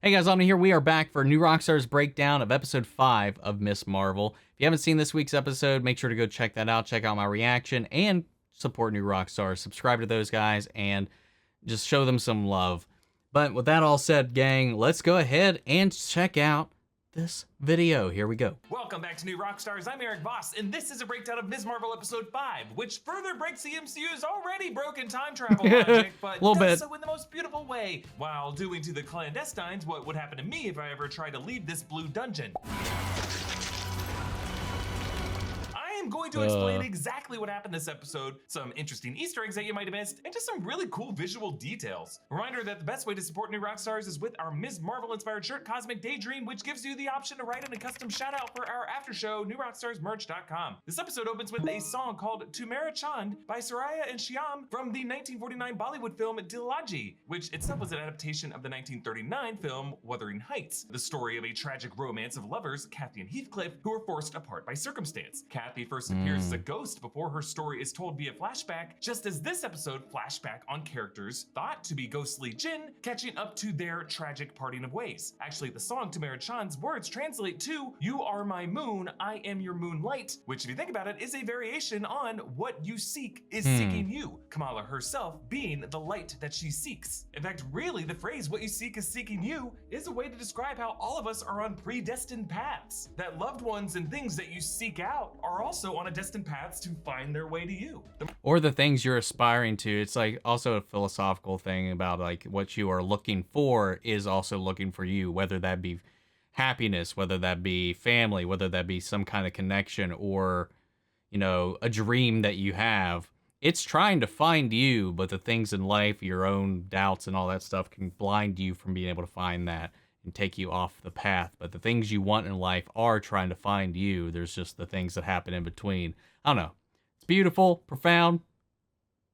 Hey guys, I'm here. We are back for New Rockstar's breakdown of episode 5 of Miss Marvel. If you haven't seen this week's episode, make sure to go check that out. Check out my reaction and support New Rockstar. Subscribe to those guys and just show them some love. But with that all said, gang, let's go ahead and check out this video. Here we go. Welcome back to New Rockstars. I'm Eric Voss, and this is a breakdown of Ms. Marvel episode 5, which further breaks the MCU's already broken time travel logic, but does so in the most beautiful way, while doing to the clandestines what would happen to me if I ever tried to leave this blue dungeon. I'm going to explain exactly what happened this episode, some interesting Easter eggs that you might have missed, and just some really cool visual details. Reminder that the best way to support New Rockstars is with our Ms. Marvel inspired shirt, Cosmic Daydream, which gives you the option to write in a custom shout out for our after show, newrockstarsmerch.com. This episode opens with a song called Tumera Chand by Soraya and Shyam from the 1949 Bollywood film Dilaji, which itself was an adaptation of the 1939 film Wuthering Heights, the story of a tragic romance of lovers, Kathy and Heathcliff, who were forced apart by circumstance. Kathy first appears as a ghost before her story is told via flashback, just as this episode flashback on characters thought to be ghostly Jinn catching up to their tragic parting of ways. Actually, the song Tumera Chand's words translate to "You are my moon, I am your moonlight," which if you think about it is a variation on "What you seek is seeking you," Kamala herself being the light that she seeks. In fact, really the phrase "what you seek is seeking you" is a way to describe how all of us are on predestined paths, that loved ones and things that you seek out are also on a destined paths to find their way to you. Or the things you're aspiring to. It's like also a philosophical thing about like what you are looking for is also looking for you, whether that be happiness, whether that be family, whether that be some kind of connection or, you know, a dream that you have. It's trying to find you, but the things in life, your own doubts and all that stuff can blind you from being able to find that and take you off the path. But the things you want in life are trying to find you. There's just the things that happen in between. I don't know. It's beautiful, profound,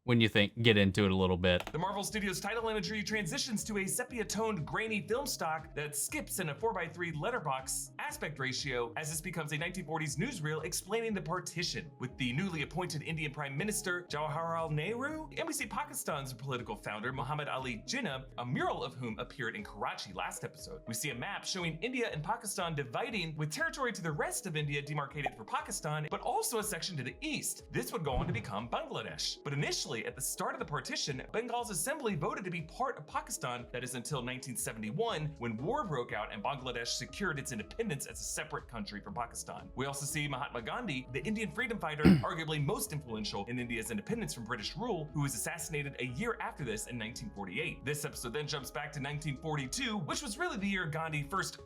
when you get into it a little bit. The Marvel Studios title imagery transitions to a sepia-toned, grainy film stock that skips in a 4:3 letterbox aspect ratio as this becomes a 1940s newsreel explaining the partition. With the newly appointed Indian Prime Minister Jawaharlal Nehru, and we see Pakistan's political founder Muhammad Ali Jinnah, a mural of whom appeared in Karachi last episode. We see a map showing India and Pakistan dividing, with territory to the rest of India demarcated for Pakistan, but also a section to the east. This would go on to become Bangladesh. But initially, at the start of the partition, Bengal's assembly voted to be part of Pakistan. That is until 1971, when war broke out and Bangladesh secured its independence as a separate country from Pakistan. We also see Mahatma Gandhi, the Indian freedom fighter, arguably most influential in India's independence from British rule, who was assassinated a year after this in 1948. This episode then jumps back to 1942, which was really the year Gandhi first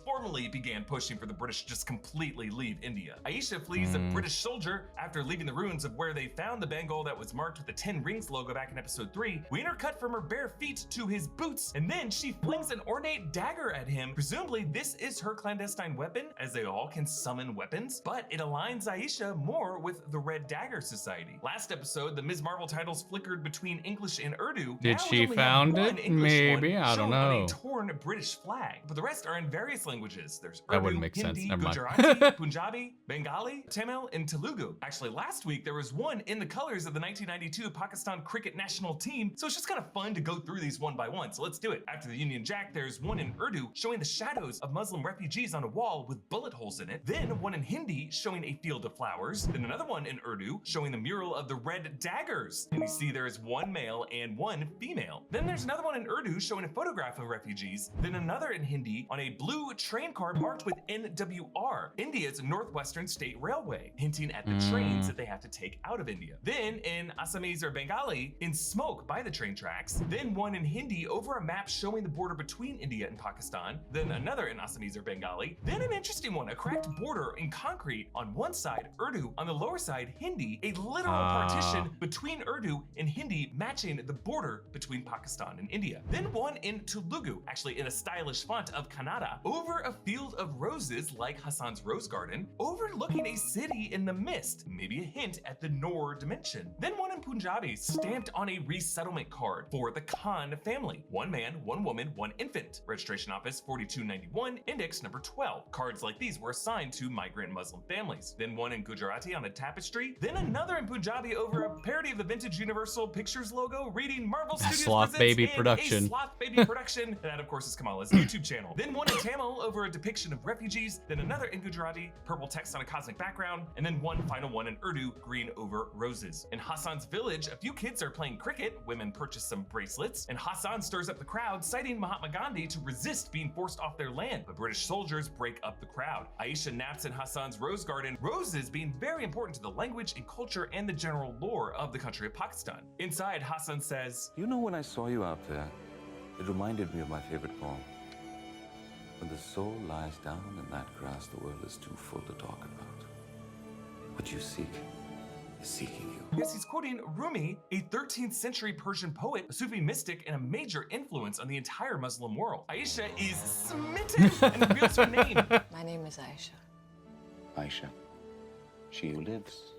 formally began pushing for the British to just completely leave India. Aisha flees a British soldier after leaving the ruins of where they found the Bengal that was marked with the 10 rings logo back in episode 3. We intercut from her bare feet to his boots, and then she flings an ornate dagger at him. Presumably this is her clandestine weapon, as they all can summon weapons, but it aligns Aisha more with the Red Dagger Society. Last episode, the Ms. Marvel titles flickered between English and Urdu. Did she found it? Maybe, I don't know. On a torn British flag, but the rest are in various languages. There's Urdu, that wouldn't make Hindi, sense. Never mind. Gujarati, Punjabi, Bengali, Tamil, and Telugu. Actually, last week there was one in the colors of the 1992 Pakistan cricket national team, so it's just kind of fun to go through these one by one, so let's do it. After the Union Jack, there's one in Urdu showing the shadows of Muslim refugees on a wall with bullet holes in it, then one in Hindi showing a field of flowers, then another one in Urdu showing the mural of the Red Daggers, and you see there's one male and one female. Then there's another one in Urdu showing a photograph of refugees, then another in Hindi on a blue train car marked with NWR, India's Northwestern State Railway, hinting at the trains that they have to take out of India. Then in Assamese or Bengali, in smoke by the train tracks, then one in Hindi over a map showing the border between India and Pakistan, then another in Assamese or Bengali, then an interesting one, a cracked border in concrete on one side, Urdu, on the lower side, Hindi, a literal partition between Urdu and Hindi matching the border between Pakistan and India. Then one in Telugu, actually in a stylish font of Kannada, over a field of roses like Hassan's rose garden, overlooking a city in the mist, maybe a hint at the Noor dimension. Then one in Punjabi, stamped on a resettlement card for the Khan family. One man, one woman, one infant. Registration office 4291, index number 12. Cards like these were assigned to migrant Muslim families. Then one in Gujarati on a tapestry. Then another in Punjabi over a parody of the vintage Universal Pictures logo reading Marvel Studios Sloth presents Baby in production. a Sloth Baby production that had a of course, is Kamala's YouTube channel. Then one in Tamil over a depiction of refugees, then another in Gujarati, purple text on a cosmic background, and then one final one in Urdu, green over roses. In Hassan's village, a few kids are playing cricket, women purchase some bracelets, and Hassan stirs up the crowd, citing Mahatma Gandhi to resist being forced off their land, but British soldiers break up the crowd. Aisha naps in Hassan's rose garden, roses being very important to the language and culture and the general lore of the country of Pakistan. Inside, Hassan says, You know, when I saw you out there, it reminded me of my favorite poem. When the soul lies down in that grass, the world is too full to talk about. What you seek is seeking you. Yes, he's quoting Rumi, a 13th century Persian poet, a Sufi mystic, and a major influence on the entire Muslim world. Aisha is smitten and reveals her name. My name is Aisha. Aisha, she who lives.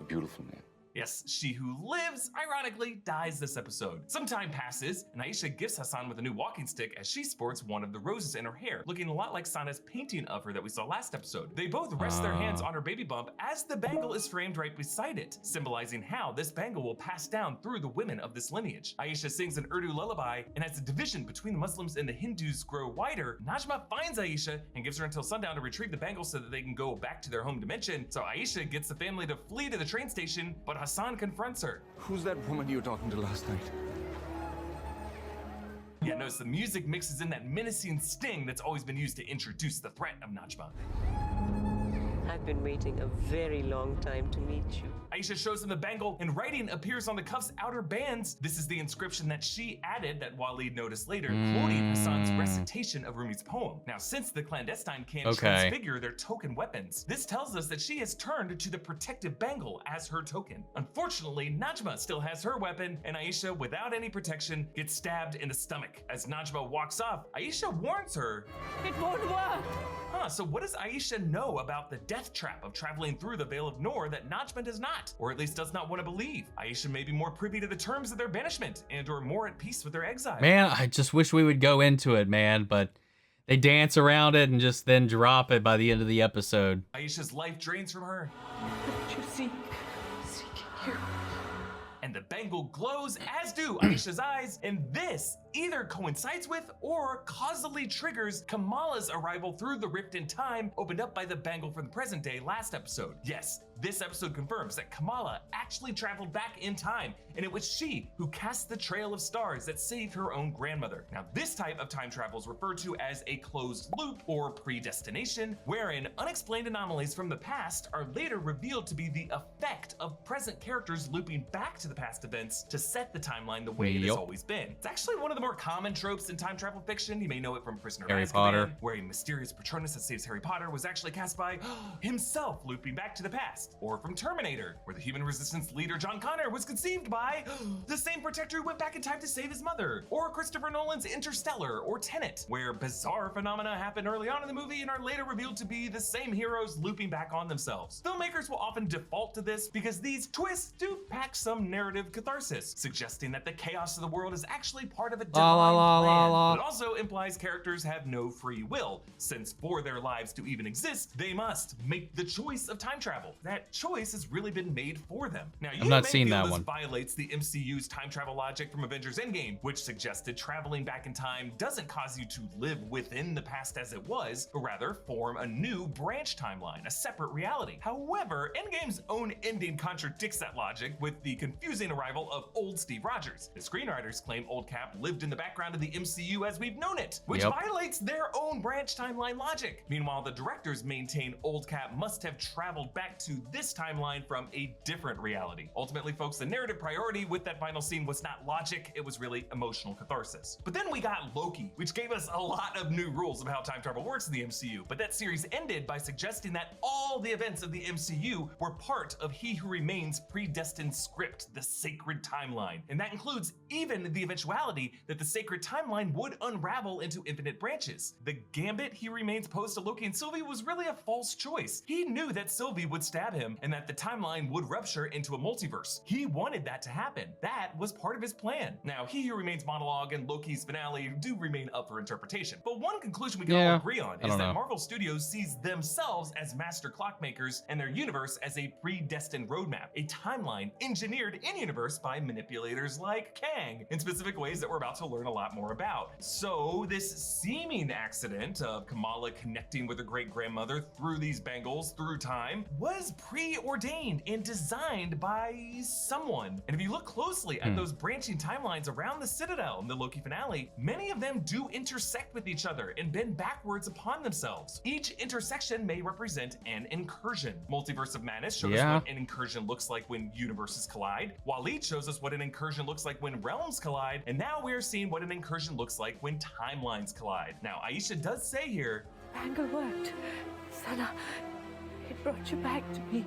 A beautiful name. Yes, she who lives, ironically, dies this episode. Some time passes, and Aisha gifts Hassan with a new walking stick as she sports one of the roses in her hair, looking a lot like Sana's painting of her that we saw last episode. They both rest their hands on her baby bump as the bangle is framed right beside it, symbolizing how this bangle will pass down through the women of this lineage. Aisha sings an Urdu lullaby, and as the division between the Muslims and the Hindus grow wider, Najma finds Aisha and gives her until sundown to retrieve the bangle so that they can go back to their home dimension. So Aisha gets the family to flee to the train station, but Hassan confronts her. Who's that woman you were talking to last night? Yeah, notice the music mixes in that menacing sting that's always been used to introduce the threat of Najma. I've been waiting a very long time to meet you. Aisha shows him the bangle, and writing appears on the cuff's outer bands. This is the inscription that she added that Waleed noticed later, quoting Hassan's recitation of Rumi's poem. Now, since the clandestine can't transfigure their token weapons, this tells us that she has turned to the protective bangle as her token. Unfortunately, Najma still has her weapon, and Aisha, without any protection, gets stabbed in the stomach. As Najma walks off, Aisha warns her, It won't work! So what does Aisha know about the death trap of traveling through the Veil of Noor that Najma does not, or at least does not want to believe? Aisha may be more privy to the terms of their banishment and or more at peace with their exile. Man, I just wish we would go into it, man, but they dance around it and just then drop it by the end of the episode. Aisha's life drains from her. What did you seek? Seeking you. And the bangle glows, as do Aisha's eyes, and this either coincides with or causally triggers Kamala's arrival through the rift in time opened up by the bangle from the present day last episode. Yes, this episode confirms that Kamala actually traveled back in time, and it was she who cast the trail of stars that saved her own grandmother. Now, this type of time travel is referred to as a closed loop or predestination, wherein unexplained anomalies from the past are later revealed to be the effect of present characters looping back to the past events to set the timeline the way it has always been. It's actually one of the more common tropes in time travel fiction. You may know it from Prisoner of Harry Azkaban, Potter, where a mysterious Patronus that saves Harry Potter was actually cast by himself looping back to the past. Or from Terminator, where the human resistance leader John Connor was conceived by the same protector who went back in time to save his mother. Or Christopher Nolan's Interstellar or Tenet, where bizarre phenomena happen early on in the movie and are later revealed to be the same heroes looping back on themselves. Filmmakers will often default to this because these twists do pack some narrative catharsis, suggesting that the chaos of the world is actually part of a divine plan, but also implies characters have no free will, since for their lives to even exist, they must make the choice of time travel. That choice has really been made for them. Now, you may feel this violates the MCU's time travel logic from Avengers Endgame, which suggested traveling back in time doesn't cause you to live within the past as it was, but rather form a new branch timeline, a separate reality. However, Endgame's own ending contradicts that logic with the confusing arrival of old Steve Rogers. The screenwriters claim old Cap lived in the background of the MCU as we've known it, which violates their own branch timeline logic. Meanwhile, the directors maintain old Cap must have traveled back to this timeline from a different reality. Ultimately, folks, the narrative priority with that final scene was not logic, it was really emotional catharsis. But then we got Loki, which gave us a lot of new rules of how time travel works in the MCU, but that series ended by suggesting that all the events of the MCU were part of He Who Remains' predestined script, the sacred timeline. And that includes even the eventuality that the sacred timeline would unravel into infinite branches. The gambit He Remains posed to Loki and Sylvie was really a false choice. He knew that Sylvie would stab him and that the timeline would rupture into a multiverse. He wanted that to happen. That was part of his plan. Now, He Who Remains monologue and Loki's finale do remain up for interpretation, but one conclusion we can all agree on is that Marvel Studios sees themselves as master clockmakers and their universe as a predestined roadmap, a timeline engineered in-universe by manipulators like Kang in specific ways that we're about to learn a lot more about. So this seeming accident of Kamala connecting with her great-grandmother through these bangles through time was preordained and designed by someone. And if you look closely at those branching timelines around the Citadel in the Loki finale, many of them do intersect with each other and bend backwards upon themselves. Each intersection may represent an incursion. Multiverse of Madness shows us what an incursion looks like when universes collide. Waleed shows us what an incursion looks like when realms collide. And now we're seeing what an incursion looks like when timelines collide. Now, Aisha does say here, Bangle worked. Sana, it brought you back to me.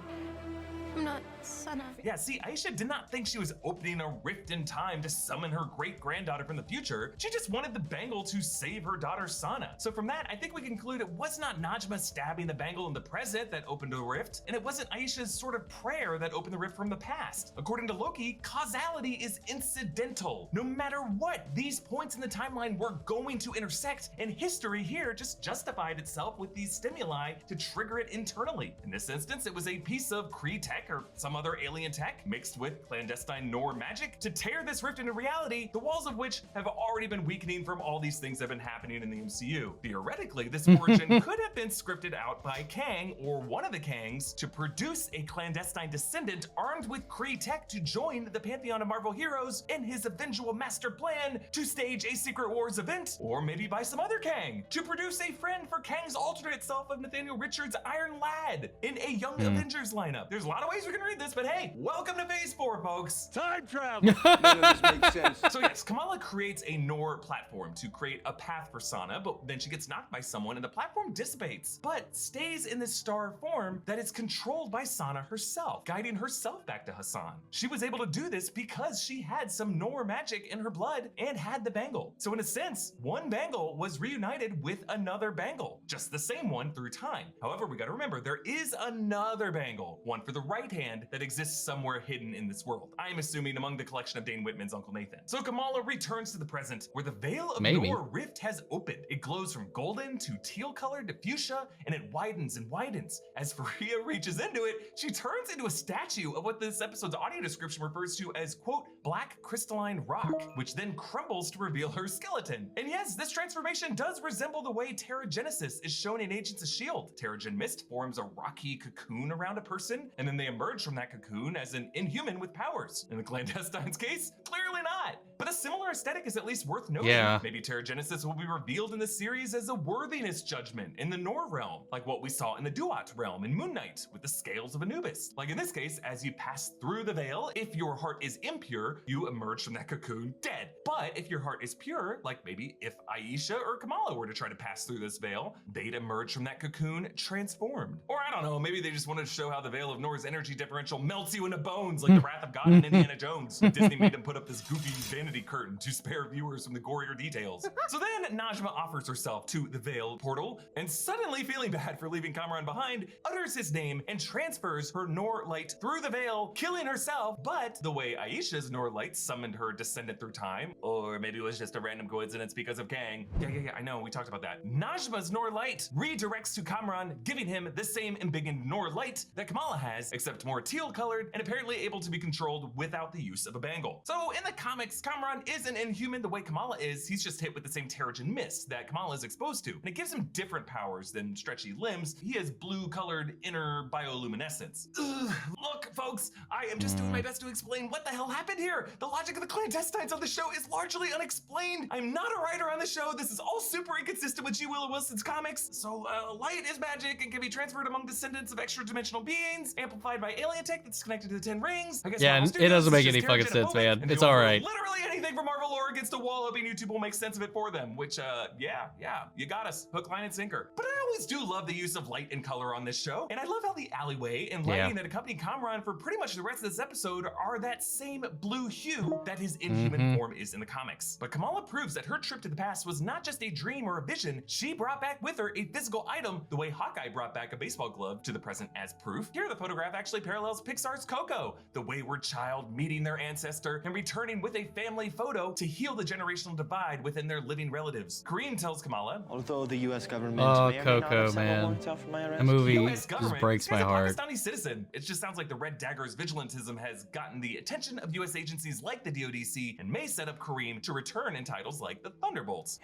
I'm not Sana. Yeah, see, Aisha did not think she was opening a rift in time to summon her great-granddaughter from the future. She just wanted the bangle to save her daughter Sana. So from that, I think we conclude it was not Najma stabbing the bangle in the present that opened a rift, and it wasn't Aisha's sort of prayer that opened the rift from the past. According to Loki, causality is incidental. No matter what, these points in the timeline were going to intersect, and history here just justified itself with these stimuli to trigger it internally. In this instance, it was a piece of Kree tech or some other alien tech mixed with clandestine Noor magic to tear this rift into reality, the walls of which have already been weakening from all these things that have been happening in the MCU. Theoretically, this origin could have been scripted out by Kang or one of the Kangs to produce a clandestine descendant armed with Kree tech to join the pantheon of Marvel heroes in his eventual master plan to stage a Secret Wars event, or maybe by some other Kang to produce a friend for Kang's alternate self of Nathaniel Richards' Iron Lad in a Young Avengers lineup. There's a lot of ways we can read this, but hey, welcome to Phase 4, folks. Time travel! None of this makes sense. So yes, Kamala creates a Noor platform to create a path for Sana, but then she gets knocked by someone and the platform dissipates, but stays in this star form that is controlled by Sana herself, guiding herself back to Hassan. She was able to do this because she had some Noor magic in her blood and had the bangle. So in a sense, one bangle was reunited with another bangle, just the same one through time. However, we gotta remember, there is another bangle, one for the right hand, that exists somewhere hidden in this world. I'm assuming among the collection of Dane Whitman's Uncle Nathan. So Kamala returns to the present, where the veil of Noor rift has opened. It glows from golden to teal colored to fuchsia, and it widens and widens. As Faria reaches into it, she turns into a statue of what this episode's audio description refers to as, quote, black crystalline rock, which then crumbles to reveal her skeleton. And yes, this transformation does resemble the way Terrigenesis is shown in Agents of S.H.I.E.L.D. Terrigen Mist forms a rocky cocoon around a person, and then they emerge from that cocoon as an inhuman with powers. In the clandestine's case, clearly not. But a similar aesthetic is at least worth noting. Yeah. Maybe Terrigenesis will be revealed in the series as a worthiness judgment in the Noor realm, like what we saw in the Duat realm in Moon Knight with the scales of Anubis. Like in this case, as you pass through the veil, if your heart is impure, you emerge from that cocoon dead. But if your heart is pure, like maybe if Aisha or Kamala were to try to pass through this veil, they'd emerge from that cocoon transformed. Or I don't know, maybe they just wanted to show how the veil of Noor's energy differential melts you into bones like the Wrath of God in Indiana Jones. Disney made him put up this goofy vanity curtain to spare viewers from the gorier details. So then Najma offers herself to the veil portal and suddenly feeling bad for leaving Kamran behind, utters his name and transfers her Noor light through the veil, killing herself. But the way Aisha's Noor light summoned her descendant through time, or maybe it was just a random coincidence because of Kang. Yeah, I know, we talked about that. Najma's Noor light redirects to Kamran, giving him the same embiggened Noor light that Kamala has, except more teal colored and apparently able to be controlled without the use of a bangle. So in the comics, Kamran isn't inhuman the way Kamala is, he's just hit with the same Terrigen mist that Kamala is exposed to. And it gives him different powers than stretchy limbs. He has blue colored inner bioluminescence. Ugh, look, folks, I am just doing my best to explain what the hell happened here. The logic of the clandestines of the show is largely unexplained. I'm not a writer on the show. This is all super inconsistent with G. Willow Wilson's comics. So light is magic and can be transferred among descendants of extra-dimensional beings, amplified by alien tech that's connected to the 10 rings. I guess yeah, it doesn't make any fucking sense, man. It's all right. Literally anything from Marvel lore against a wall, hoping YouTube will make sense of it for them, which, yeah, you got us. Hook, line, and sinker. But I always do love the use of light and color on this show, and I love how the alleyway and lighting that accompany Kamran for pretty much the rest of this episode are that same blue hue that his inhuman form is in the comics. But Kamala proves that her trip to the past was not just a dream or a vision, she brought back with her a physical item the way Hawkeye brought back a baseball glove to the present as proof. Here the photograph actually parallels Pixar's Coco, the wayward child meeting their ancestor and returning with a family photo to heal the generational divide within their living relatives. Kareem tells Kamala, although the U.S. government Oh, may or may not Coco, have sent a man. warrant out for my arrest. The movie US just government, breaks this my guy's a heart. Pakistani citizen. It just sounds like the Red Dagger's vigilantism has gotten the attention of US agencies like the DODC and may set up Kareem to return in titles like the Thunderbolts.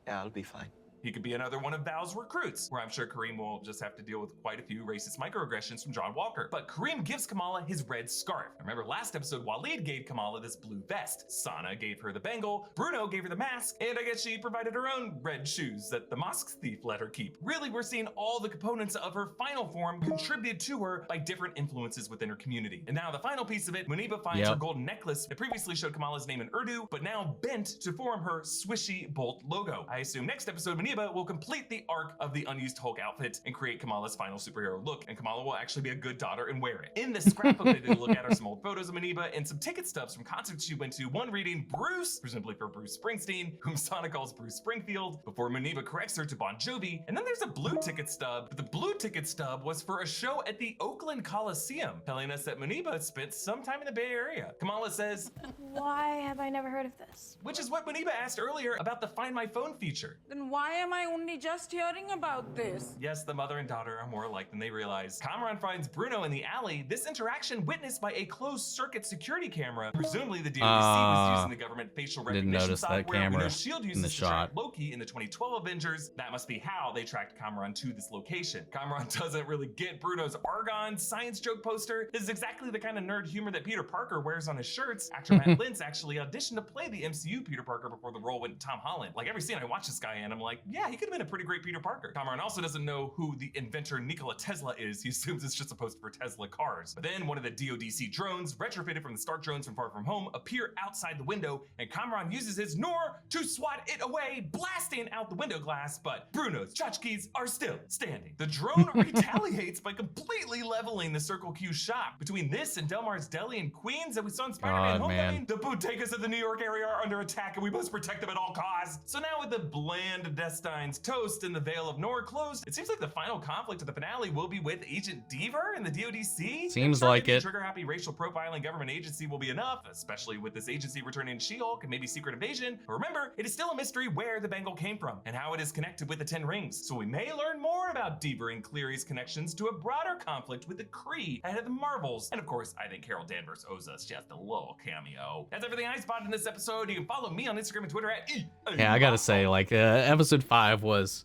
Yeah, I'll be fine. He could be another one of Val's recruits, where I'm sure Kareem will just have to deal with quite a few racist microaggressions from John Walker. But Kareem gives Kamala his red scarf. Remember last episode, Waleed gave Kamala this blue vest, Sana gave her the bangle, Bruno gave her the mask, and I guess she provided her own red shoes that the mosque thief let her keep. Really, we're seeing all the components of her final form contributed to her by different influences within her community. And now the final piece of it, Muniba finds her golden necklace that previously showed Kamala's name in Urdu, but now bent to form her swishy bolt logo. I assume next episode, Muniba will complete the arc of the unused Hulk outfit and create Kamala's final superhero look, and Kamala will actually be a good daughter and wear it. In the scrapbook, they did a look at are some old photos of Muniba and some ticket stubs from concerts she went to, one reading Bruce, presumably for Bruce Springsteen, whom Sana calls Bruce Springfield, before Muniba corrects her to Bon Jovi, and then there's a blue ticket stub, but the blue ticket stub was for a show at the Oakland Coliseum, telling us that Muniba spent some time in the Bay Area. Kamala says, Why have I never heard of this? which is what Muniba asked earlier about the Find My Phone feature. Then why am I only just hearing about this? Yes, the mother and daughter are more alike than they realize. Kamran finds Bruno in the alley, this interaction witnessed by a closed-circuit security camera. Presumably the DODC was using the government facial recognition notice that software camera we know S.H.I.E.L.D. in uses the to track shot. Loki in the 2012 Avengers. That must be how they tracked Kamran to this location. Kamran doesn't really get Bruno's Argon science joke poster. This is exactly the kind of nerd humor that Peter Parker wears on his shirts. Actor Matt Lintz actually auditioned to play the MCU Peter Parker before the role went to Tom Holland. Like every scene I watch this guy in, I'm like, yeah, he could have been a pretty great Peter Parker. Kamran also doesn't know who the inventor Nikola Tesla is. He assumes it's just a poster for Tesla cars. But then one of the DODC drones, retrofitted from the Stark drones from Far From Home, appear outside the window, and Kamran uses his Noor to swat it away, blasting out the window glass, but Bruno's tchotchkes are still standing. The drone retaliates by completely leveling the Circle Q shop. Between this and Delmar's Deli in Queens that we saw in Spider-Man God, man. Homecoming, the bodegas of the New York area are under attack and we must protect them at all costs. So now with the bland Destine's toast and the Veil of Noor closed, it seems like the final conflict of the finale will be with Agent Deaver and the DODC. Seems like it. Trigger-happy racial profiling government agency will be enough, especially with this agency returning She-Hulk and maybe Secret Invasion. But remember, it is still a mystery where the bangle came from and how it is connected with the 10 Rings. So we may learn more about Deaver and Cleary's connections to a broader conflict with the Kree ahead of the Marvels. And of course, I think Carol Danvers owes us just a little cameo. That's everything I spotted in this episode. You can follow me on Instagram and Twitter at Yeah, I gotta say, like, episode 5 was...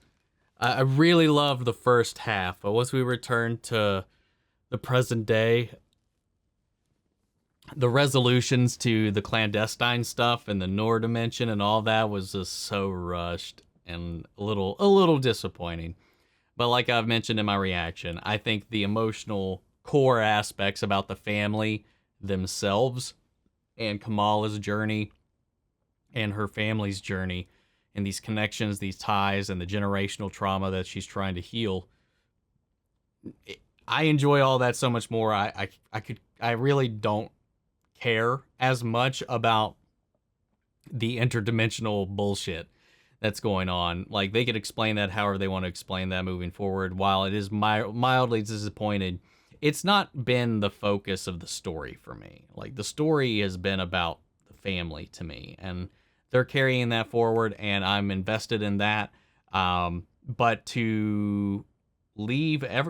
I really loved the first half, but once we returned to the present day, the resolutions to the clandestine stuff and the Noor dimension and all that was just so rushed and a little disappointing. But like I've mentioned in my reaction, I think the emotional core aspects about the family themselves and Kamala's journey and her family's journey and these connections, these ties, and the generational trauma that she's trying to heal, I enjoy all that so much more. I really don't care as much about the interdimensional bullshit that's going on. Like, they could explain that however they want to explain that moving forward. While it is mildly disappointed, it's not been the focus of the story for me. Like, the story has been about the family to me, and they're carrying that forward, and I'm invested in that. But to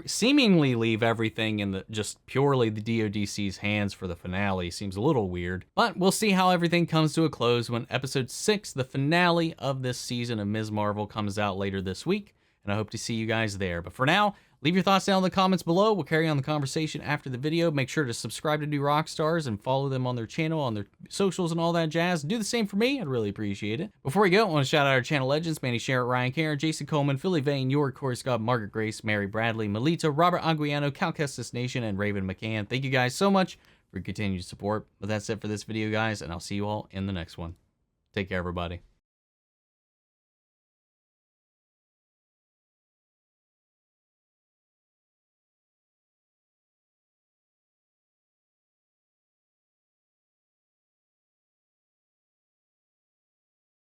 seemingly leave everything in just purely the DODC's hands for the finale seems a little weird. But we'll see how everything comes to a close when episode 6, the finale of this season of Ms. Marvel, comes out later this week. And I hope to see you guys there. But for now, leave your thoughts down in the comments below. We'll carry on the conversation after the video. Make sure to subscribe to New Rockstars and follow them on their channel, on their socials and all that jazz. Do the same for me. I'd really appreciate it. Before we go, I want to shout out our channel legends: Manny Sherritt, Ryan Karen, Jason Coleman, Philly Vane, York, Corey Scott, Margaret Grace, Mary Bradley, Melita, Robert Anguiano, Cal Kestis Nation, and Raven McCann. Thank you guys so much for your continued support. But that's it for this video, guys, and I'll see you all in the next one. Take care, everybody.